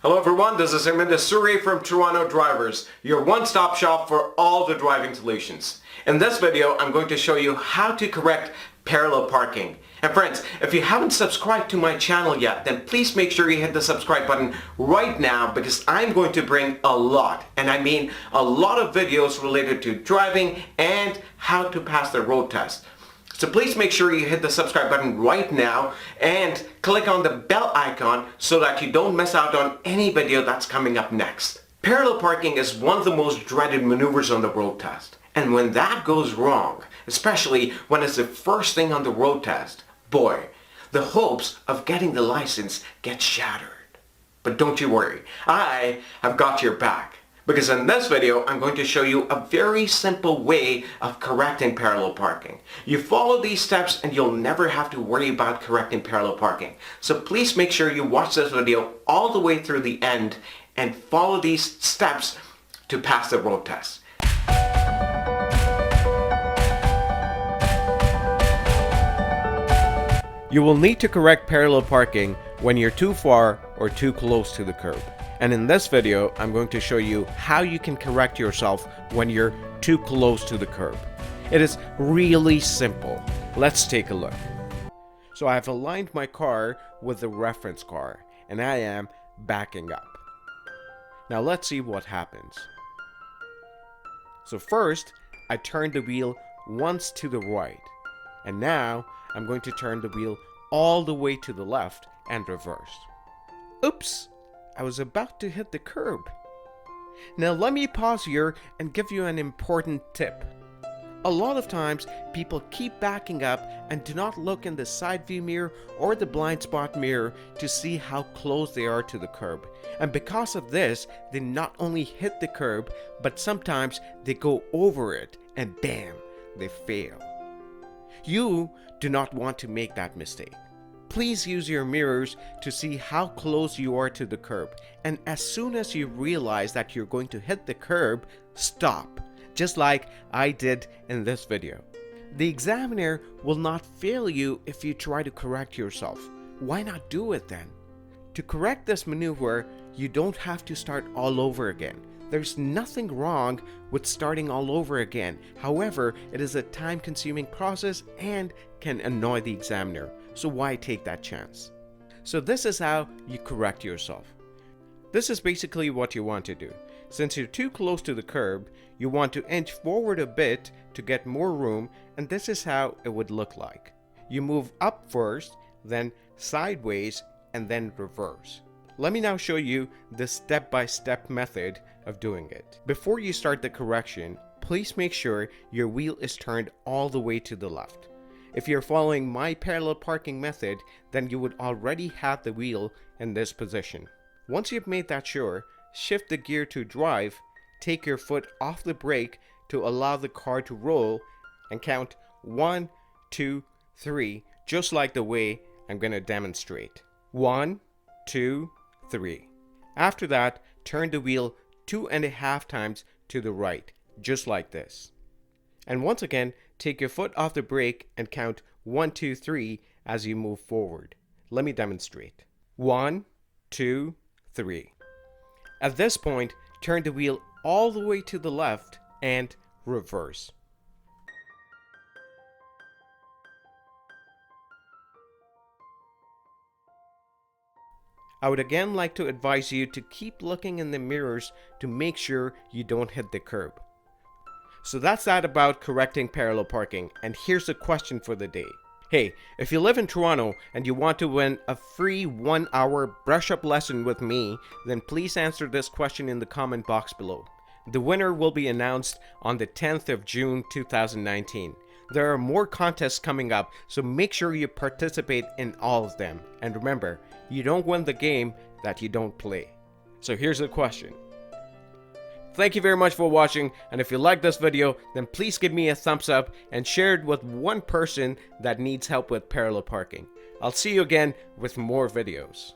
Hello everyone, this is Arminda Suri from Toronto Drivers, your one-stop shop for all the driving solutions. In this video, I'm going to show you how to correct parallel parking. And friends, if you haven't subscribed to my channel yet, then please make sure you hit the subscribe button right now because I'm going to bring a lot, and I mean a lot of videos related to driving and how to pass the road test. So please make sure you hit the subscribe button right now and click on the bell icon so that you don't miss out on any video that's coming up next. Parallel parking is one of the most dreaded maneuvers on the road test. And when that goes wrong, especially when it's the first thing on the road test, boy, the hopes of getting the license get shattered. But don't you worry, I have got your back. Because in this video, I'm going to show you a very simple way of correcting parallel parking. You follow these steps and you'll never have to worry about correcting parallel parking. So please make sure you watch this video all the way through the end and follow these steps to pass the road test. You will need to correct parallel parking when you're too far or too close to the curb. And in this video, I'm going to show you how you can correct yourself when you're too close to the curb. It is really simple. Let's take a look. So I've aligned my car with the reference car, and I am backing up. Now let's see what happens. So first, I turned the wheel once to the right, and now I'm going to turn the wheel all the way to the left and reverse. Oops! I was about to hit the curb. Now let me pause here and give you an important tip. A lot of times people keep backing up and do not look in the side view mirror or the blind spot mirror to see how close they are to the curb. And because of this, they not only hit the curb, but sometimes they go over it and bam, they fail. You do not want to make that mistake. Please use your mirrors to see how close you are to the curb. And as soon as you realize that you're going to hit the curb, stop. Just like I did in this video. The examiner will not fail you if you try to correct yourself. Why not do it then? To correct this maneuver, you don't have to start all over again. There's nothing wrong with starting all over again. However, it is a time-consuming process and can annoy the examiner. So why take that chance? So this is how you correct yourself. This is basically what you want to do. Since you're too close to the curb, you want to inch forward a bit to get more room, and this is how it would look like. You move up first, then sideways, and then reverse. Let me now show you the step-by-step method of doing it. Before you start the correction, please make sure your wheel is turned all the way to the left. If you're following my parallel parking method, then you would already have the wheel in this position. Once you've made that sure, shift the gear to drive, take your foot off the brake to allow the car to roll, and count 1, 2, 3, just like the way I'm going to demonstrate. 1, 2, 3. After that, turn the wheel 2.5 times to the right, just like this. And once again, take your foot off the brake and count 1, 2, 3 as you move forward. Let me demonstrate. 1, 2, 3. At this point, turn the wheel all the way to the left and reverse. I would again like to advise you to keep looking in the mirrors to make sure you don't hit the curb. So that's that about correcting parallel parking, and here's the question for the day. Hey, if you live in Toronto and you want to win a free 1-hour brush-up lesson with me, then please answer this question in the comment box below. The winner will be announced on the 10th of June 2019. There are more contests coming up, so make sure you participate in all of them. And remember, you don't win the game that you don't play. So here's the question. Thank you very much for watching, and if you like this video, then please give me a thumbs up and share it with one person that needs help with parallel parking. I'll see you again with more videos.